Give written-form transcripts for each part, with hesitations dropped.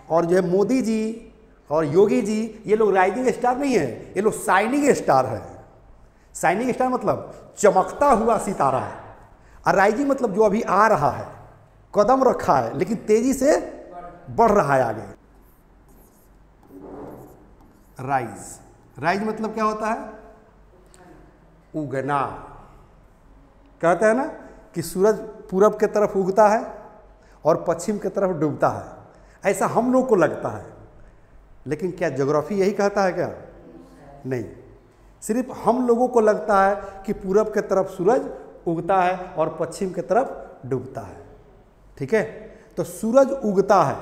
और जो है मोदी जी और योगी जी, ये लोग राइजिंग स्टार नहीं है, ये लोग शाइनिंग स्टार है। शाइनिंग स्टार मतलब चमकता हुआ सितारा है, और राइजिंग मतलब जो अभी आ रहा है, कदम रखा है लेकिन तेजी से बढ़ रहा है आगे। राइज, राइज मतलब क्या होता है? उगना। कहते हैं ना कि सूरज पूरब के तरफ उगता है और पश्चिम की तरफ डूबता है, ऐसा हम लोग को लगता है, लेकिन क्या ज्योग्राफी यही कहता है क्या? नहीं, सिर्फ हम लोगों को लगता है कि पूरब के तरफ सूरज उगता है और पश्चिम की तरफ डूबता है। ठीक है, तो सूरज उगता है,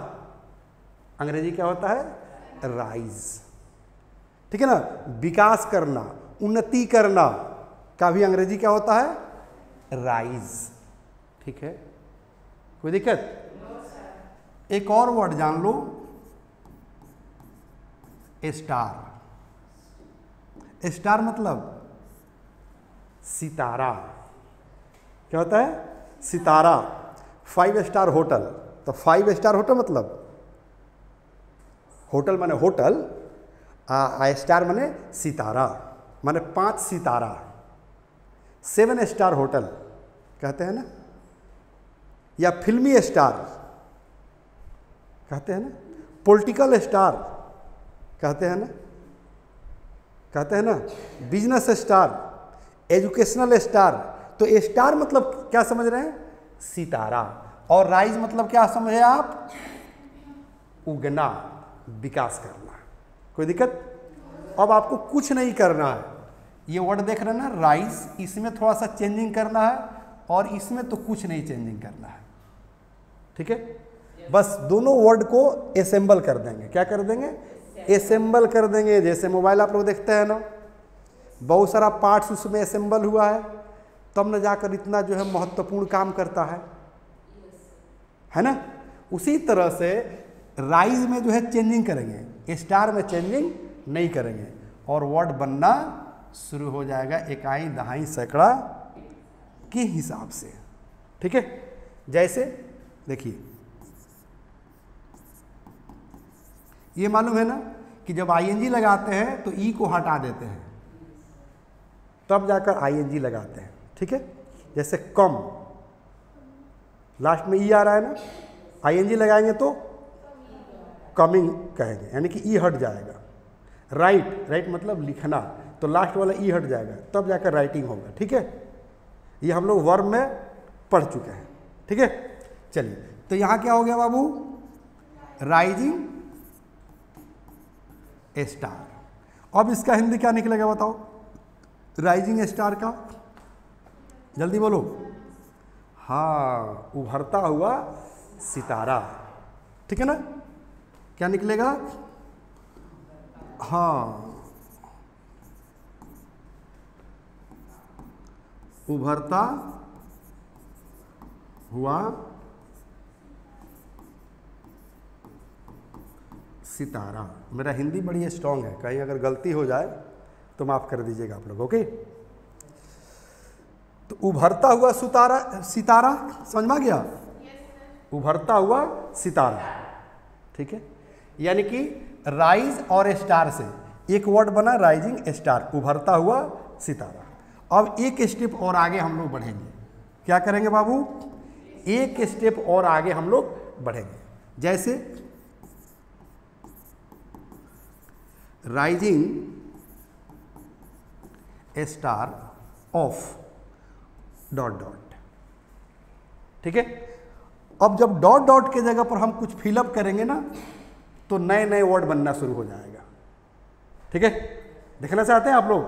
अंग्रेजी क्या होता है? राइज। ठीक है ना, विकास करना, उन्नति करना का भी अंग्रेजी क्या होता है? राइज। ठीक है, कोई दिक्कत? एक और वर्ड जान लो, स्टार। स्टार मतलब सितारा। क्या होता है? सितारा। 5 स्टार होटल, तो 5 स्टार होटल मतलब होटल माने होटल, स्टार माने सितारा, माने 5 सितारा। 7 स्टार होटल कहते हैं ना, या फिल्मी स्टार कहते हैं ना, पॉलिटिकल स्टार कहते हैं ना, कहते हैं ना, बिजनेस स्टार, एजुकेशनल स्टार। तो स्टार मतलब क्या समझ रहे हैं? सितारा। और राइज मतलब क्या समझे आप? उगना, विकास करना। कोई दिक्कत? अब आपको कुछ नहीं करना है, ये वर्ड देख रहे हैं ना, राइज, इसमें थोड़ा सा चेंजिंग करना है और इसमें तो कुछ नहीं चेंजिंग करना है। ठीक है, बस दोनों वर्ड को असेंबल कर देंगे। क्या कर देंगे? असेंबल कर देंगे। जैसे मोबाइल आप लोग देखते हैं ना, बहुत सारा पार्ट्स उसमें असेंबल हुआ है, तब न जाकर इतना जो है महत्वपूर्ण काम करता है ना। उसी तरह से राइज में जो है चेंजिंग करेंगे, स्टार में चेंजिंग नहीं करेंगे, और वर्ड बनना शुरू हो जाएगा इकाई, दहाई, सैकड़ा के हिसाब से। ठीक है, जैसे देखिए, ये मालूम है ना कि जब आईएनजी लगाते हैं तो ई को हटा देते हैं, तब जाकर आईएनजी लगाते हैं। ठीक है, जैसे कम, लास्ट में ई आ रहा है ना, आईएनजी लगाएंगे तो कमिंग कहेंगे, यानी कि ई हट जाएगा। राइट, राइट मतलब लिखना, तो लास्ट वाला ई हट जाएगा, तब जाकर राइटिंग होगा। ठीक है, ये हम लोग वर्ब में पढ़ चुके हैं। ठीक है, चलिए, तो यहाँ क्या हो गया बाबू? Rising star. अब इसका हिंदी क्या निकलेगा बताओ? राइजिंग स्टार का जल्दी बोलो। हाँ, उभरता हुआ सितारा। ठीक है ना, क्या निकलेगा? हाँ, उभरता हुआ सितारा। मेरा हिंदी बड़ी स्ट्रांग है, कहीं अगर गलती हो जाए तो माफ कर दीजिएगा आप लोग। ओके, तो उभरता हुआ सितारा समझ में आ गया? उभरता हुआ सितारा। ठीक है, यानी कि राइज और स्टार से एक वर्ड बना राइजिंग स्टार, उभरता हुआ सितारा। अब एक स्टेप और आगे हम लोग बढ़ेंगे। क्या करेंगे बाबू? एक स्टेप और आगे हम लोग बढ़ेंगे। जैसे rising star of dot dot. ठीक है, अब जब डॉट डॉट के जगह पर हम कुछ फिलअप करेंगे ना, तो नए नए वर्ड बनना शुरू हो जाएगा। ठीक है, देखना चाहते हैं आप लोग?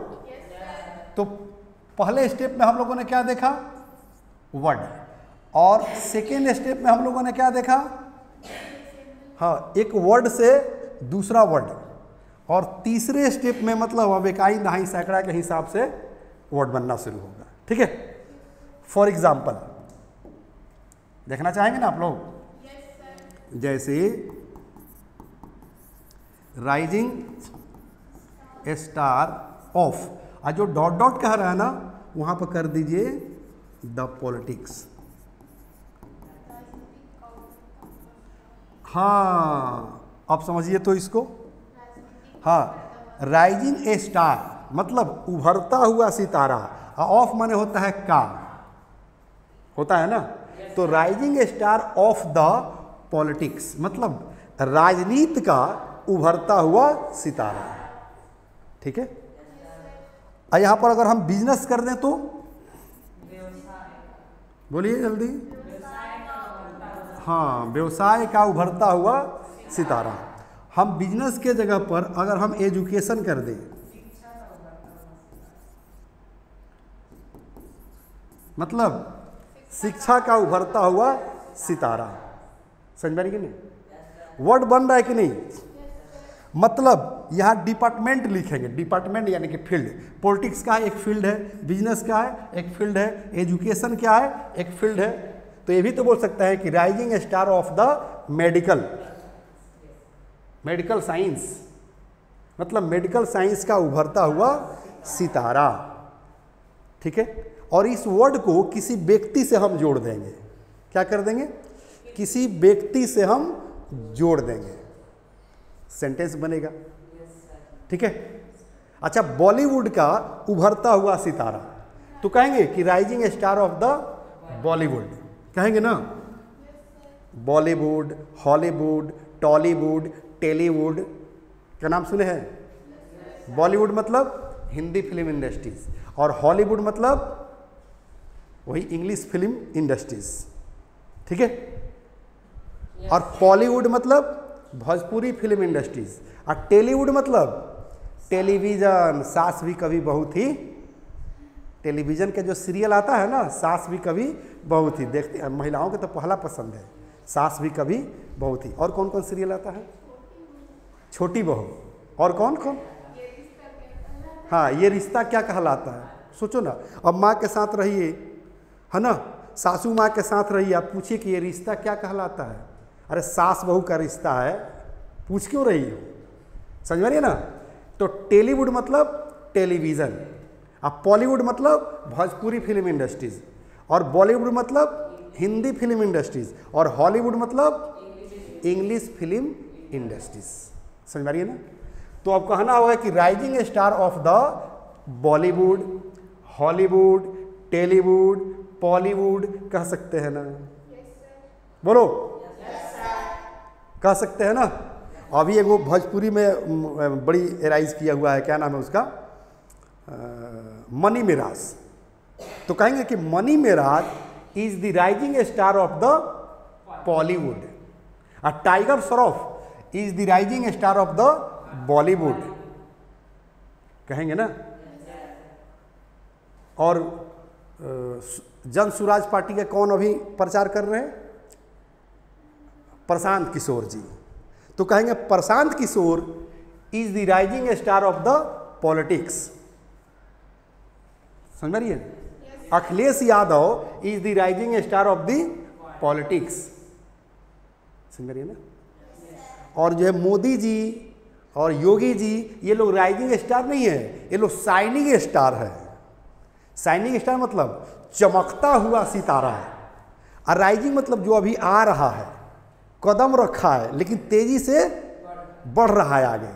तो पहले स्टेप में हम लोगों ने क्या देखा? वर्ड। और सेकेंड स्टेप में हम लोगों ने क्या देखा? हाँ, एक वर्ड से दूसरा वर्ड। और तीसरे स्टेप में मतलब अब इकाई, दहाई, सैकड़ा के हिसाब से वर्ड बनना शुरू होगा। ठीक है, फॉर एग्जाम्पल देखना चाहेंगे ना आप लोग? जैसे राइजिंग स्टार ऑफ, और जो डॉट डॉट कह रहा है ना, वहां पर कर दीजिए द पॉलिटिक्स। हाँ, अब समझिए तो इसको। हाँ, राइजिंग ए स्टार मतलब उभरता हुआ सितारा, ऑफ माने होता है का, होता है ना, तो rising A star of the politics मतलब राजनीति का उभरता हुआ सितारा। ठीक है। और यहां पर अगर हम बिजनेस कर दें तो बोलिए जल्दी। हाँ, व्यवसाय का उभरता हुआ सितारा। हम बिजनेस के जगह पर अगर हम एजुकेशन कर दें, मतलब शिक्षा का उभरता हुआ सितारा। समझ में आ रही कि नहीं? वर्ड बन रहा है कि नहीं? मतलब यहाँ डिपार्टमेंट लिखेंगे, डिपार्टमेंट यानी कि फील्ड। पॉलिटिक्स का एक फील्ड है, बिजनेस का है एक फील्ड है, एजुकेशन क्या है एक फील्ड है। तो ये भी तो बोल सकता है कि rising star of the medical science, मतलब मेडिकल साइंस का उभरता हुआ सितारा। ठीक है। और इस वर्ड को किसी व्यक्ति से हम जोड़ देंगे। क्या कर देंगे? किसी व्यक्ति से हम जोड़ देंगे, सेंटेंस बनेगा। ठीक है। अच्छा, बॉलीवुड का उभरता हुआ सितारा, तो कहेंगे कि rising star of the Bollywood, कहेंगे ना। बॉलीवुड, हॉलीवुड, टॉलीवुड, टेलीवुड का नाम सुने हैं? बॉलीवुड मतलब हिंदी फिल्म इंडस्ट्रीज, और हॉलीवुड मतलब वही इंग्लिश फिल्म इंडस्ट्रीज। ठीक है। और बॉलीवुड मतलब भोजपुरी फिल्म इंडस्ट्रीज, और टेलीवुड मतलब टेलीविजन, सास भी कभी बहू थी। टेलीविजन के जो सीरियल आता है ना, सास भी कभी बहू थी, देखते महिलाओं के तो पहला पसंद है, सास भी कभी बहू थी। और कौन कौन सीरियल आता है? छोटी बहू। और कौन कौन? हाँ, ये रिश्ता क्या कहलाता है? सोचो ना, अब माँ के साथ रहिए, है ना, सासू माँ के साथ रहिए, आप पूछिए कि ये रिश्ता क्या कहलाता है? अरे सास बहू का रिश्ता है, पूछ क्यों रही हो? समझ में रही है ना? तो टेलीवुड मतलब टेलीविज़न, अब बॉलीवुड मतलब भोजपुरी फिल्म इंडस्ट्रीज, और बॉलीवुड मतलब हिंदी फिल्म इंडस्ट्रीज, और हॉलीवुड मतलब इंग्लिश फिल्म इंडस्ट्रीज। समझ में आ रही है ना? तो अब कहना होगा कि rising star of the Bollywood, Hollywood, Tellywood, Bollywood कह सकते हैं ना? बोलो, कह सकते हैं ना? अभी एगो भोजपुरी में बड़ी एराइज किया हुआ है, क्या नाम है उसका? मनी मिराज। तो कहेंगे कि Mani Meraj is the rising star of the Bollywood, और Tiger Shroff is the rising star of the Bollywood, कहेंगे ना? और जन स्वराज पार्टी के कौन अभी प्रचार कर रहे हैं? प्रशांत किशोर जी। तो कहेंगे प्रशांत किशोर is the rising star of the politics. समझ रही है? Akhilesh Yadav is the rising star of the politics. समझ रही है ना? और जो है मोदी जी और योगी जी, ये लोग राइजिंग स्टार नहीं है, ये लोग शाइनिंग स्टार है। शाइनिंग स्टार मतलब चमकता हुआ सितारा है, और राइजिंग मतलब जो अभी आ रहा है, कदम रखा है लेकिन तेजी से बढ़ रहा है आगे।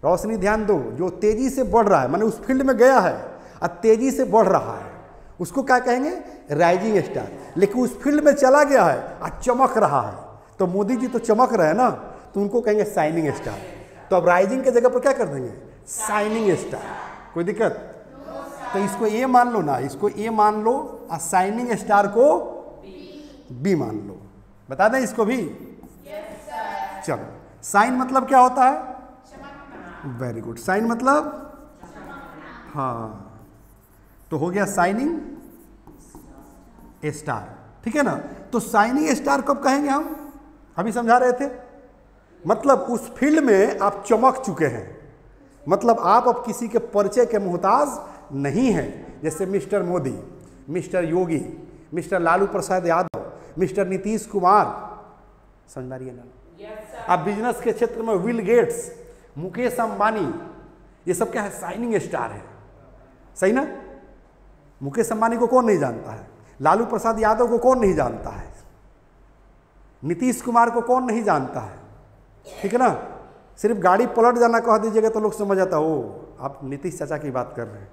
रोशनी ध्यान दो, जो तेजी से बढ़ रहा है माने उस फील्ड में गया है और तेजी से बढ़ रहा है, उसको क्या कहेंगे? Rising star. लेकिन उस फील्ड में चला गया है और चमक रहा है, तो मोदी जी तो चमक रहे हैं ना, तो उनको कहेंगे शाइनिंग स्टार। तो अब राइजिंग के जगह पर क्या कर देंगे? Shining star. कोई दिक्कत? तो इसको ए मान लो ना, इसको ए मान लो, और शाइनिंग स्टार को बी मान लो। बता दें इसको भी? चलो, साइन मतलब क्या होता है? वेरी गुड, साइन मतलब हाँ, तो हो गया शाइनिंग स्टार। ठीक है ना? तो शाइनिंग स्टार कब कहेंगे हम? अभी समझा रहे थे, मतलब उस फील्ड में आप चमक चुके हैं, मतलब आप अब किसी के परिचय के मोहताज नहीं हैं। जैसे मिस्टर मोदी, मिस्टर योगी, मिस्टर लालू प्रसाद यादव, मिस्टर नीतीश कुमार। समझ में आ रही है ना? अब बिजनेस के क्षेत्र में विल गेट्स, मुकेश अंबानी, ये सब क्या है? शाइनिंग स्टार है। सही ना? मुकेश अंबानी को कौन नहीं जानता है? लालू प्रसाद यादव को कौन नहीं जानता है? नीतीश कुमार को कौन नहीं जानता है? ठीक है ना। सिर्फ गाड़ी पलट जाना कह दीजिएगा तो लोग समझ जाता हो आप नीतीश चाचा की बात कर रहे हैं।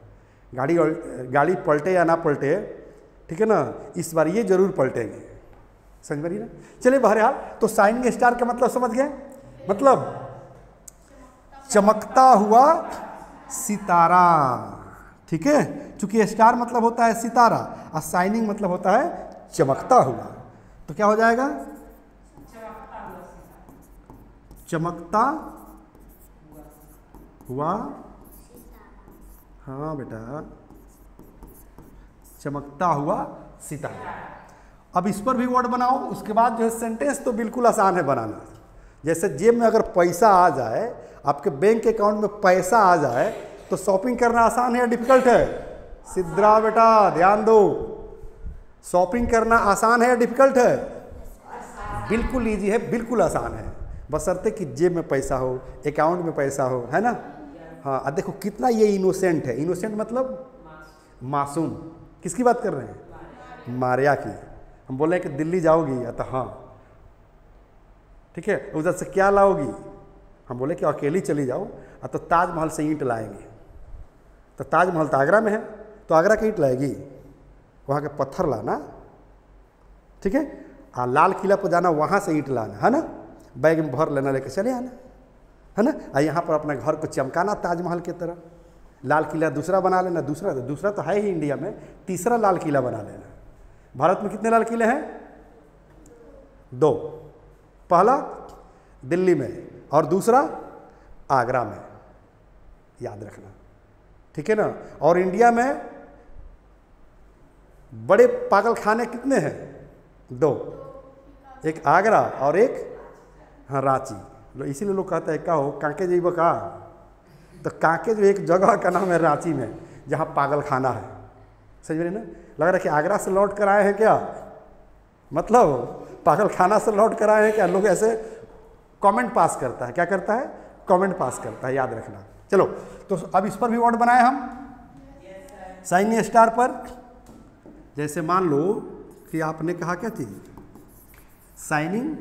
गाड़ी पलटे या ना पलटे, ठीक है ना, इस बार ये जरूर पलटेंगे, समझ में ना। चलिए बहरहाल, तो शाइनिंग स्टार का मतलब समझ गए, मतलब चमकता हुआ सितारा, ठीक है। चूंकि स्टार मतलब होता है सितारा और शाइनिंग मतलब होता है चमकता हुआ, तो क्या हो जाएगा, चमकता हुआ, हाँ बेटा, चमकता हुआ सितारा। अब इस पर भी वर्ड बनाओ, उसके बाद जो है सेंटेंस तो बिल्कुल आसान है बनाना। जैसे जेब में अगर पैसा आ जाए, आपके बैंक अकाउंट में पैसा आ जाए, तो शॉपिंग करना आसान है या डिफिकल्ट है? सिद्रा बेटा ध्यान दो, शॉपिंग करना आसान है या डिफिकल्ट है? बिल्कुल ईजी है, बिल्कुल आसान है, बशर्ते कि जेब में पैसा हो, अकाउंट में पैसा हो, है ना। हाँ, अब देखो कितना ये इनोसेंट है। इनोसेंट मतलब मासूम। किसकी बात कर रहे हैं? मारिया की। हम बोले कि दिल्ली जाओगी, तो हाँ ठीक है, उधर से क्या लाओगी? हम बोले कि अकेली चली जाओ, तो ताजमहल से ईंट लाएंगे। तो ताजमहल तो आगरा में है, तो आगरा की ईंट लाएगी, वहाँ के पत्थर लाना, ठीक है। लाल किला पर जाना, वहाँ से ईंट लाना, है ना, बैग में भर लेना, लेके चले आना, है ना। यहाँ पर अपने घर को चमकाना ताजमहल की तरह। लाल किला दूसरा बना लेना, दूसरा तो है ही इंडिया में, तीसरा लाल किला बना लेना। भारत में कितने लाल किले हैं? 2। पहला दिल्ली में और दूसरा आगरा में, याद रखना, ठीक है ना। और इंडिया में बड़े पागल खाने कितने हैं? 2, एक आगरा और एक हाँ रांची। इसीलिए लोग कहते हैं क्या हो कांके जइब का, तो कांके जो एक जगह का नाम है रांची में, जहाँ पागल खाना है, समझ रहे ना। लग रहा है कि आगरा से लौट कर आए हैं क्या, मतलब पागल खाना से लौट कर आए हैं क्या। लोग ऐसे कमेंट पास करता है, क्या करता है? कमेंट पास करता है, याद रखना। चलो, तो अब इस पर भी वर्ड बनाए हम शाइनिंग स्टार पर। जैसे मान लो कि आपने कहा क्या चीज, shining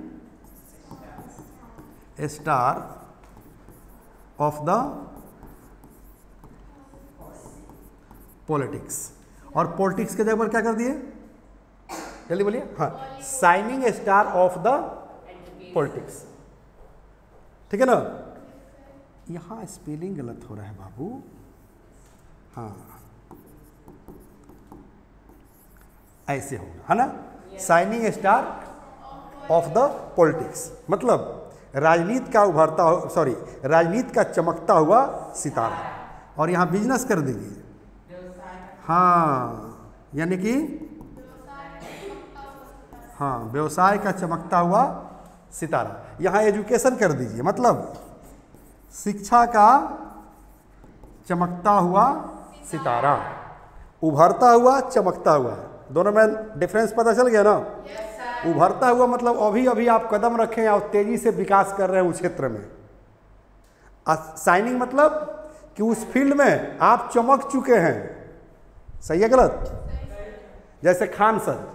star of the politics, और पॉलिटिक्स के जगह पर क्या कर दिए, जल्दी बोलिए। हाँ, shining star of the politics, ठीक है ना। यहाँ स्पेलिंग गलत हो रहा है बाबू, हाँ ऐसे होगा, है ना। Shining star of the politics मतलब राजनीति का उभरता, सॉरी राजनीति का चमकता हुआ सितारा। और यहाँ बिजनेस कर दीजिए, हाँ, यानी कि हाँ व्यवसाय का चमकता हुआ सितारा। यहाँ एजुकेशन कर दीजिए, मतलब शिक्षा का चमकता हुआ सितारा, उभरता हुआ चमकता हुआ, दोनों में डिफरेंस पता चल गया ना। उभरता हुआ मतलब अभी अभी आप कदम रखें और तेजी से विकास कर रहे हैं उस क्षेत्र में। शाइनिंग मतलब कि उस फील्ड में आप चमक चुके हैं, सही है गलत? जैसे खान सर,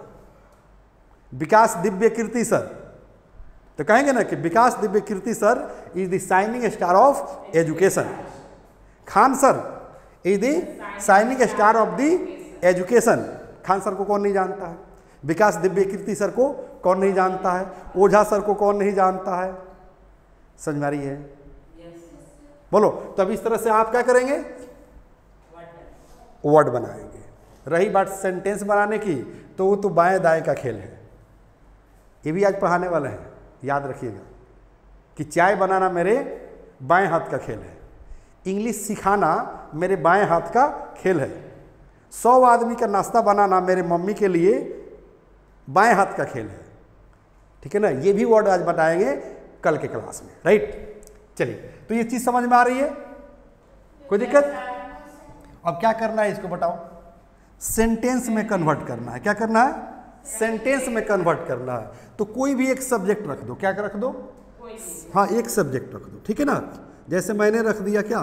विकास दिव्य कीर्ति सर, तो कहेंगे ना कि Vikas Divya Kirti sir is the shining star of education. Khan sir is the shining star of the education. Khan sir को कौन नहीं जानता है? विकास दिव्य कीर्ति सर को कौन नहीं जानता है? ओझा सर को कौन नहीं जानता है? समझ में आ रही है? बोलो। तो अब इस तरह से आप क्या करेंगे? वर्ड बनाएंगे। रही बात सेंटेंस बनाने की, तो वो तो बाएं दाएं का खेल है। ये भी आज पढ़ाने वाले हैं, याद रखिएगा कि चाय बनाना मेरे बाएं हाथ का खेल है, इंग्लिश सिखाना मेरे बाएं हाथ का खेल है, 100 आदमी का नाश्ता बनाना मेरे मम्मी के लिए बाएं हाथ का खेल है, ठीक है ना। ये भी वर्ड आज बताएंगे कल के क्लास में, राइट। चलिए, तो ये चीज़ समझ में आ रही है? कोई दिक्कत? अब क्या करना है इसको बताओ? सेंटेंस में कन्वर्ट करना है। क्या करना है? सेंटेंस में कन्वर्ट करना है। तो कोई भी एक सब्जेक्ट रख दो। क्या रख दो? हाँ, एक सब्जेक्ट रख दो, ठीक है ना। जैसे मैंने रख दिया क्या,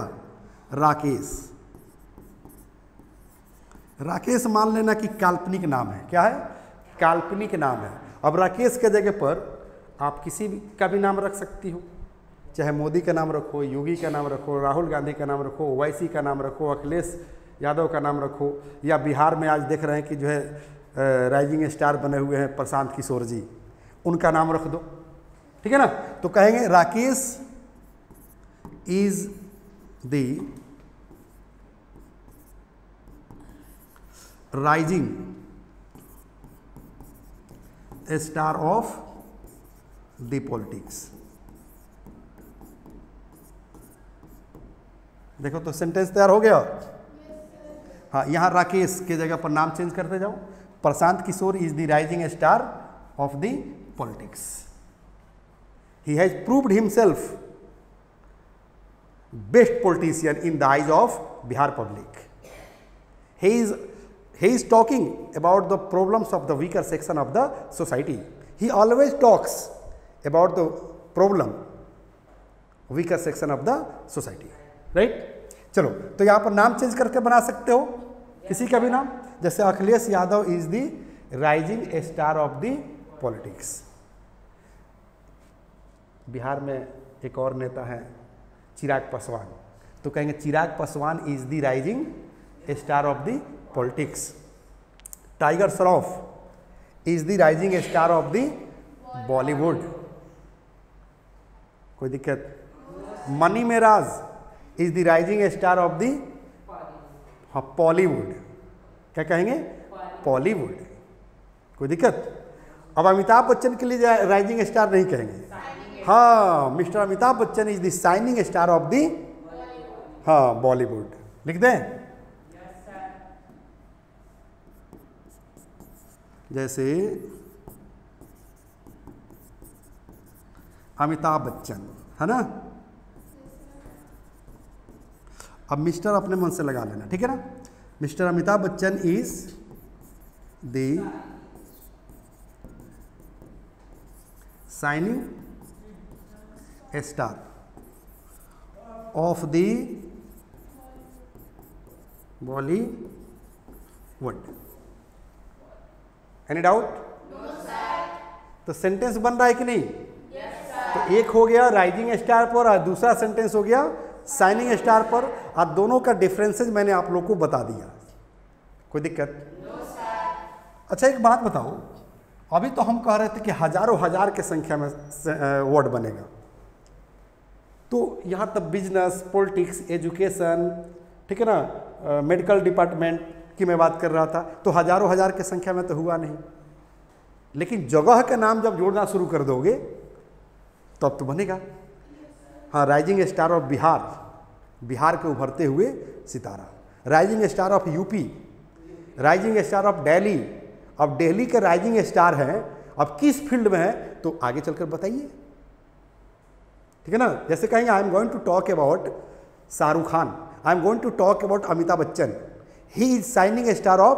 राकेश। राकेश मान लेना कि काल्पनिक नाम है। क्या है? काल्पनिक नाम है। अब राकेश के जगह पर आप किसी का भी नाम रख सकती हो, चाहे मोदी का नाम रखो, योगी का नाम रखो, राहुल गांधी का नाम रखो, ओवैसी का नाम रखो, अखिलेश यादव का नाम रखो, या बिहार में आज देख रहे हैं कि जो है राइजिंग स्टार बने हुए हैं प्रशांत किशोर जी, उनका नाम रख दो, ठीक है ना। तो कहेंगे Rakesh is the rising star of the politics. देखो तो सेंटेंस तैयार हो गया। हाँ, यहाँ राकेश के जगह पर नाम चेंज करते जाओ, प्रशांत किशोर is the rising star of the politics. He has proved himself best politician in the eyes of Bihar public. He is talking about the problems of the weaker section of the society. He always talks about the problem weaker section of the society, right? चलो, तो यहाँ पर नाम change करके बना सकते हो किसी का भी नाम, जैसे Akhilesh Yadav is the rising star of the politics. Bihar में एक और नेता है चिराग पासवान, तो कहेंगे Chirag Paswan is the rising star of the politics. Tiger Shroff is the rising star of the Bollywood. कोई दिक्कत? Mani Meraj is the rising star of the Pollywood. क्या कहेंगे? पॉलीवुड। कोई दिक्कत? अब अमिताभ बच्चन के लिए राइजिंग स्टार नहीं कहेंगे, हाँ, mister Amitabh Bachchan is the shining star of the हाँ बॉलीवुड। लिख दें जैसे अमिताभ बच्चन है ना। अब मिस्टर अपने मन से लगा लेना, ठीक है ना। Mister Amitabh Bachchan is the shining star of the Bollywood. Any doubt? तो सेंटेंस बन रहा है कि नहीं? तो एक हो गया राइजिंग स्टार पर और दूसरा सेंटेंस हो गया शाइनिंग स्टार पर, और दोनों का डिफरेंसेस मैंने आप लोग को बता दिया। कोई दिक्कत? अच्छा, एक बात बताओ, अभी तो हम कह रहे थे कि हजारों हजार के संख्या में वर्ड बनेगा, तो यहाँ तक बिजनेस, पॉलिटिक्स, एजुकेशन, ठीक है ना, मेडिकल डिपार्टमेंट की मैं बात कर रहा था, तो हजारों हजार की संख्या में तो हुआ नहीं। लेकिन जगह का नाम जब जोड़ना शुरू कर दोगे तो अब तो बनेगा। हाँ, rising star of Bihar, Bihar के उभरते हुए सितारा। Rising star of UP, rising star of Delhi. अब दिल्ली के राइजिंग स्टार हैं, अब किस फील्ड में है तो आगे चलकर बताइए, ठीक है ना। जैसे कहेंगे I am going to talk about Shahrukh Khan, I am going to talk about Amitabh Bachchan, he is shining star of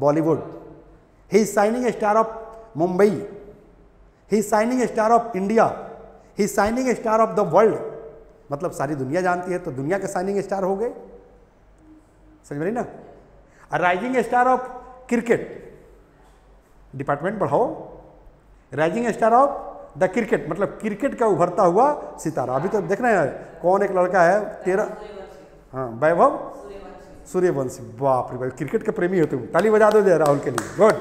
Bollywood, he is shining star of Mumbai, he is shining star of India, he is shining star of the world। मतलब सारी दुनिया जानती है तो दुनिया के shining star हो गए, समझ में नहीं ना। Rising star of cricket, department बढ़ाओ, rising star of the cricket, मतलब क्रिकेट का उभरता हुआ सितारा। अभी तो देख रहे हैं कौन एक लड़का है 13, हाँ, वैभव सूर्यवंशी। बाप रे बाप, क्रिकेट के प्रेमी हो तुम, ताली बजा दो जय राहुल के लिए। गुड।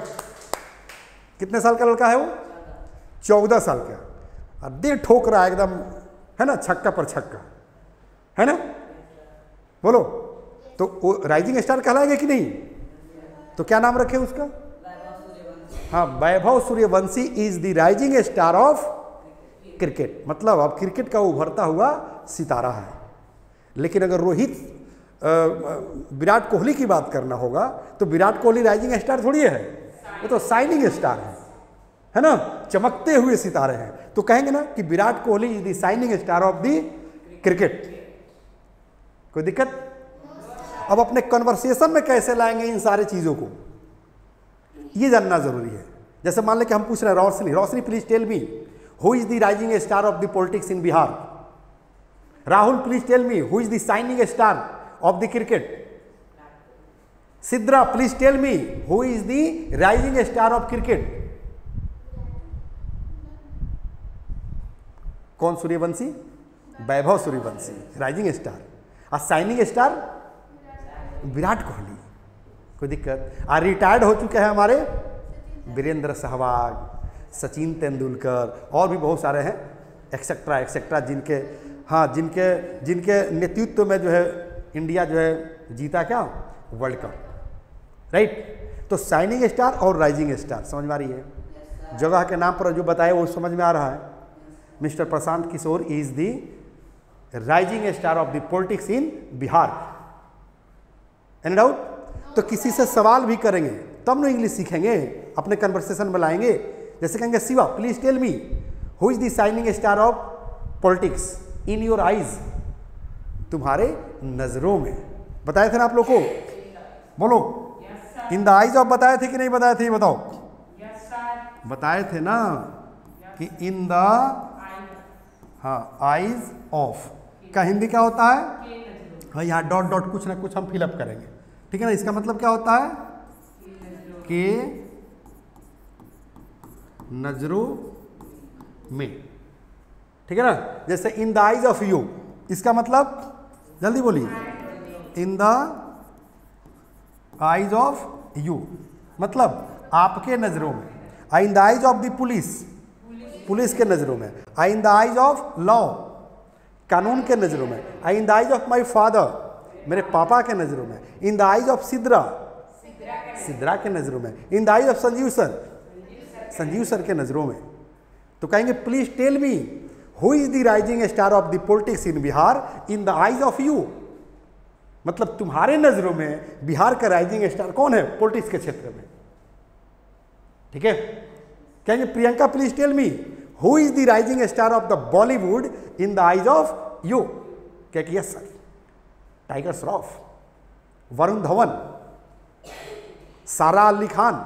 कितने साल का लड़का है वो? 14 साल का, और दे ठोक रहा है एकदम, है ना, छक्का पर छक्का, है ना। बोलो, तो वो राइजिंग स्टार कहलाएगा कि नहीं? तो क्या नाम रखे उसका? हाँ, Vaibhav Suryavanshi is the rising star of cricket. मतलब अब क्रिकेट का उभरता हुआ सितारा है। लेकिन अगर रोहित विराट कोहली की बात करना होगा तो विराट कोहली राइजिंग स्टार थोड़ी है, वो तो शाइनिंग स्टार है ना, चमकते हुए सितारे हैं। तो कहेंगे ना कि Virat Kohli is the shining star of the cricket. कोई दिक्कत? अब अपने कन्वर्सेशन में कैसे लाएंगे इन सारी चीजों को, ये जानना जरूरी है। जैसे मान लें कि हम पूछ रहे हैं Roshni, Roshni please tell me who is the rising star of the politics in Bihar. Rahul please tell me who is the shining star of the cricket। Sidra, please tell me who is the rising star of cricket। कौन? Suryavanshi. Vaibhav Suryavanshi rising star. और shining star Virat Kohli. कोई दिक्कत? और retired हो चुके हैं हमारे वीरेंद्र सहवाग, सचिन तेंदुलकर और भी बहुत सारे हैं एक्सेट्रा एक्सेट्रा, जिनके नेतृत्व में जो है इंडिया जो है जीता क्या वर्ल्ड कप, राइट। तो शाइनिंग स्टार और राइजिंग स्टार समझ में आ रही है? जगह के नाम पर जो बताए वो समझ में आ रहा है। Mister Prashant Kishore is the rising star of the politics in Bihar. Any doubt? तो किसी से सवाल भी करेंगे तब ना इंग्लिश सीखेंगे, अपने कन्वर्सेशन में लाएंगे। जैसे कहेंगे Shiva please tell me who is the shining star of politics in your eyes, तुम्हारे नजरों में। बताए थे ना आप लोग को? बोलो इन द आइज ऑफ बताए थे कि नहीं बताए थे? ये बताओ। बताए थे ना कि इन द आइज ऑफ का हिंदी क्या होता है? हाँ, यहाँ डॉट डॉट कुछ ना कुछ हम फिलअप करेंगे, ठीक है ना। इसका मतलब क्या होता है? के नजरों में, ठीक है ना। जैसे इन द आइज ऑफ यू, इसका मतलब जल्दी बोलिए, इन द आइज ऑफ यू मतलब आपके नजरों में। इन the eyes of the police, police के नजरों में। इन द आइज ऑफ लॉ, कानून के नजरों में। इन the eyes of my father, मेरे पापा के नजरों में। इन the eyes of Sidra, Sidra के नजरों में। इन the eyes of Sanjeev sir, Sanjeev sir के नजरों में। तो कहेंगे please tell me who is the rising star of the politics in Bihar in the eyes of you, मतलब तुम्हारे नजरों में बिहार का राइजिंग स्टार कौन है पॉलिटिक्स के क्षेत्र में, ठीक है। कहेंगे Priyanka please tell me who is the rising star of the Bollywood in the eyes of you. क्या कि यस सर, टाइगर श्रॉफ, वरुण धवन, सारा अली खान,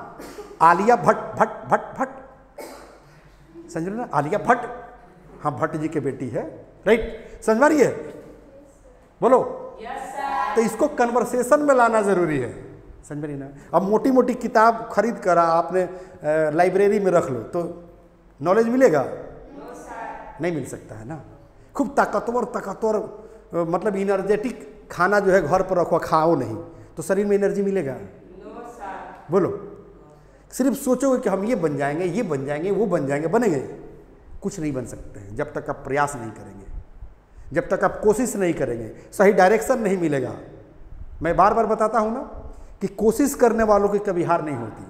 आलिया भट्ट, भट्ट भट्ट भट्ट, समझ रहे ना? आलिया भट्ट, हाँ भट्ट जी की बेटी है, राइट। समझ रही है? बोलो। तो इसको कन्वर्सेशन में लाना जरूरी है, समझ रही ना। अब मोटी मोटी किताब खरीद कर आपने लाइब्रेरी में रख लो तो नॉलेज मिलेगा? नहीं मिल सकता है ना। खूब ताकतवर मतलब इनर्जेटिक खाना जो है घर पर रखो, खाओ नहीं तो शरीर में एनर्जी मिलेगा? बोलो। सिर्फ सोचोगे कि हम ये बन जाएंगे, ये बन जाएंगे, वो बन जाएंगे, बनेंगे? कुछ नहीं बन सकते हैं जब तक आप प्रयास नहीं करेंगे, जब तक आप कोशिश नहीं करेंगे, सही डायरेक्शन नहीं मिलेगा। मैं बार बार बताता हूँ ना कि कोशिश करने वालों की कभी हार नहीं होती।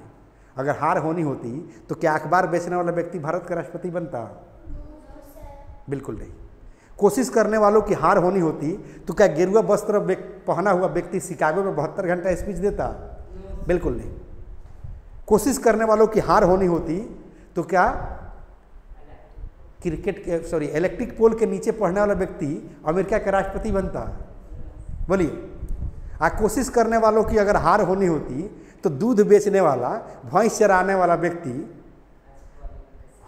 अगर हार होनी होती तो क्या अखबार बेचने वाला व्यक्ति भारत का राष्ट्रपति बनता? बिल्कुल नहीं। कोशिश करने वालों की हार होनी होती तो क्या गेरुआ वस्त्र पहना हुआ व्यक्ति शिकागो में 72 घंटा स्पीच देता? बिल्कुल नहीं। कोशिश करने वालों की हार होनी होती तो क्या इलेक्ट्रिक पोल के नीचे पढ़ने वाला व्यक्ति अमेरिका का राष्ट्रपति बनता? बोलिए। कोशिश करने वालों की अगर हार होनी होती तो दूध बेचने वाला, भैंस चराने वाला व्यक्ति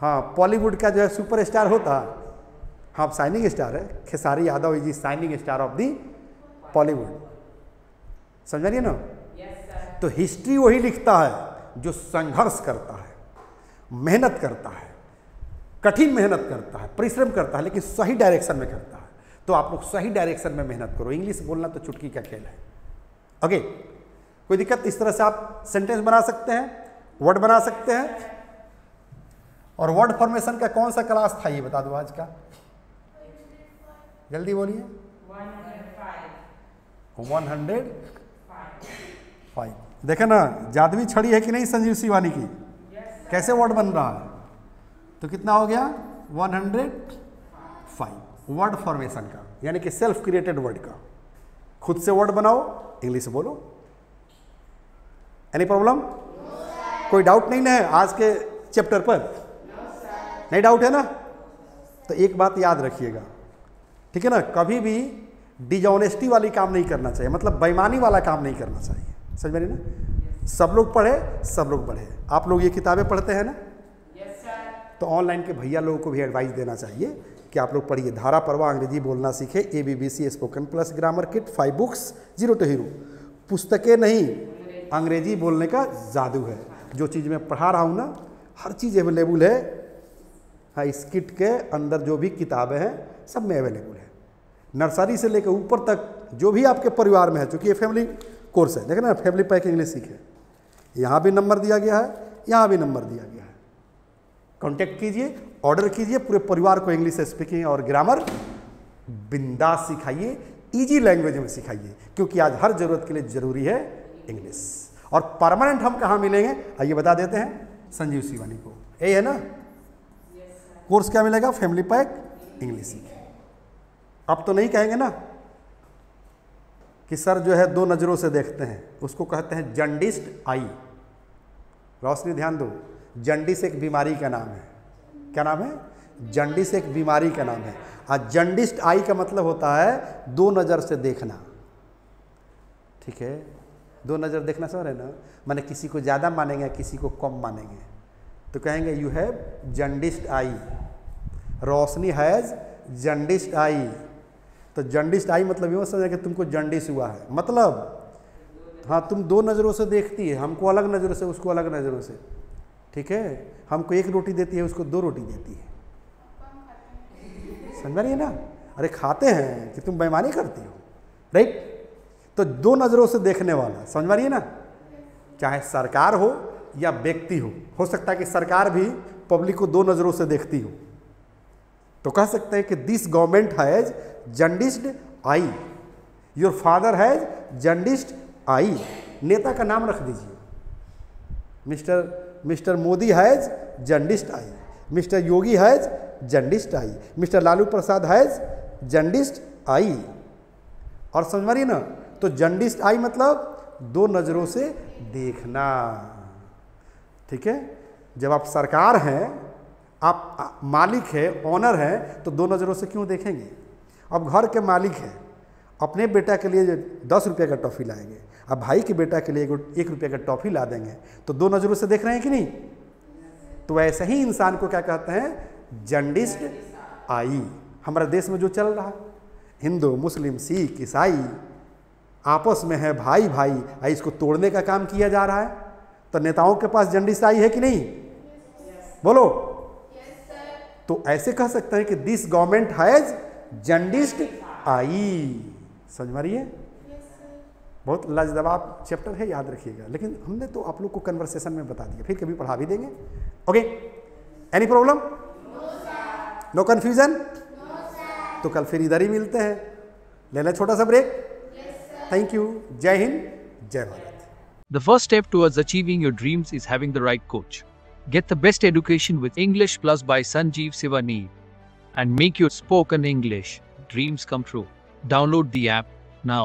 हाँ बॉलीवुड का जो है सुपरस्टार होता। हाँ शाइनिंग स्टार है, Khesari Yadav is shining star of the Bollywood. समझ रही है ना? तो हिस्ट्री वही लिखता है जो संघर्ष करता है, मेहनत करता है, कठिन मेहनत करता है, परिश्रम करता है, लेकिन सही डायरेक्शन में करता है। तो आप लोग सही डायरेक्शन में मेहनत करो। इंग्लिश बोलना तो चुटकी का खेल है। ओके, कोई दिक्कत? इस तरह से आप सेंटेंस बना सकते हैं, वर्ड बना सकते हैं। और वर्ड फॉर्मेशन का कौन सा क्लास था ये बता दो आज का, जल्दी बोलिए। 105। देखे ना जादवी छड़ी है कि नहीं संजीव शिवानी की? कैसे वर्ड बन रहा है? तो कितना हो गया? 105 वर्ड फॉर्मेशन का, यानी कि सेल्फ क्रिएटेड वर्ड का। खुद से वर्ड बनाओ, इंग्लिश बोलो। Any problem? कोई डाउट नहीं ना है आज के चैप्टर पर? नहीं डाउट है ना? तो एक बात याद रखिएगा, ठीक है ना, कभी भी डिजॉनेस्टी वाली काम नहीं करना चाहिए, मतलब बेईमानी वाला काम नहीं करना चाहिए। समझ में ना? सब लोग पढ़े, सब लोग बढ़े। आप लोग ये किताबें पढ़ते हैं ना? तो ऑनलाइन के भैया लोगों को भी एडवाइस देना चाहिए कि आप लोग पढ़िए। धारा परवा अंग्रेजी बोलना सीखे, ABBC spoken plus grammar kit 5 books, 0 to hero. पुस्तकें नहीं, अंग्रेजी बोलने का जादू है। जो चीज़ मैं पढ़ा रहा हूँ ना, हर चीज़ अवेलेबल है। हाँ, इस किट के अंदर जो भी किताबें हैं सब में अवेलेबल है। नर्सरी से लेकर ऊपर तक जो भी आपके परिवार में है, चूँकि ये फैमिली कोर्स है, देखें ना, फैमिली पैक इंग्लिश सीखे, यहाँ भी नंबर दिया गया है, यहाँ भी नंबर दिया गया है। कांटेक्ट कीजिए, ऑर्डर कीजिए, पूरे परिवार को इंग्लिश स्पीकिंग और ग्रामर बिंदास सिखाइए, इजी लैंग्वेज में सिखाइए, क्योंकि आज हर जरूरत के लिए जरूरी है इंग्लिश। और परमानेंट हम कहाँ मिलेंगे, आइए बता देते हैं, संजीव शिवानी को, यही है ना कोर्स। क्या मिलेगा, फैमिली पैक इंग्लिश सीखे। अब तो नहीं कहेंगे ना कि सर जो है दो नज़रों से देखते हैं, उसको कहते हैं जंडिस्ड आई। रोशनी ध्यान दो, जंडिस एक बीमारी का नाम है। क्या नाम है, जंडिस एक बीमारी का नाम है। और जंडिस्ड आई का मतलब होता है दो नज़र से देखना, ठीक है, दो नज़र देखना समझ रहे ना, माने किसी को ज़्यादा मानेंगे, किसी को कम मानेंगे, तो कहेंगे you have jaundiced eye, Roshni has jaundiced eye. तो जंडिस्ड आई मतलब यूँ समझे कि तुमको जंडिस हुआ है, मतलब हाँ तुम दो नज़रों से देखती है, हमको अलग नज़रों से, उसको अलग नज़रों से, ठीक है, हमको एक रोटी देती है, उसको दो रोटी देती है, समझ रही है ना। अरे खाते हैं कि तुम बेईमानी करती हो, राइट। तो दो नज़रों से देखने वाला, समझ में रही है ना, चाहे सरकार हो या व्यक्ति हो सकता है कि सरकार भी पब्लिक को दो नज़रों से देखती हो, तो कह सकते हैं कि this government has jaundiced eye, your father has jaundiced eye. नेता का नाम रख दीजिए, mister Modi has jaundiced eye, mister Yogi has jaundiced eye, mister Lalu Prasad has jaundiced eye. और समझ में रही ना, तो जंडिस्ड आई मतलब दो नज़रों से देखना, ठीक है। जब आप सरकार हैं, आप मालिक है, ऑनर है, तो दो नज़रों से क्यों देखेंगे। अब घर के मालिक है, अपने बेटा के लिए 10 रुपये का टॉफ़ी लाएंगे, अब भाई के बेटा के लिए 1 रुपये का टॉफ़ी ला देंगे, तो दो नज़रों से देख रहे हैं कि नहीं। तो ऐसे ही इंसान को क्या कहते हैं, जंडिस्ड आई। हमारे देश में जो चल रहा है, हिंदू मुस्लिम सिख ईसाई आपस में है भाई भाई, इसको तोड़ने का काम किया जा रहा है। तो नेताओं के पास जंडिस्ड आई है कि नहीं, बोलो। तो ऐसे कह सकते हैं कि दिस गवर्नमेंट हैज़ जंडिस्ड आई। समझ में रही है, बहुत लाजवाब चैप्टर है, याद रखिएगा। लेकिन हमने तो आप लोग को कन्वर्सेशन में बता दिया, फिर कभी पढ़ा भी देंगे। Okay, any problem, no confusion. तो कल फिर इधर ही मिलते हैं, ले लें छोटा सा ब्रेक। थैंक यू, जय हिंद, जय Bharat. The first step towards achieving your dreams is having the right coach. Get the best education with English Plus by Sanjeev Sivani and make your spoken English dreams come true. Download the app now.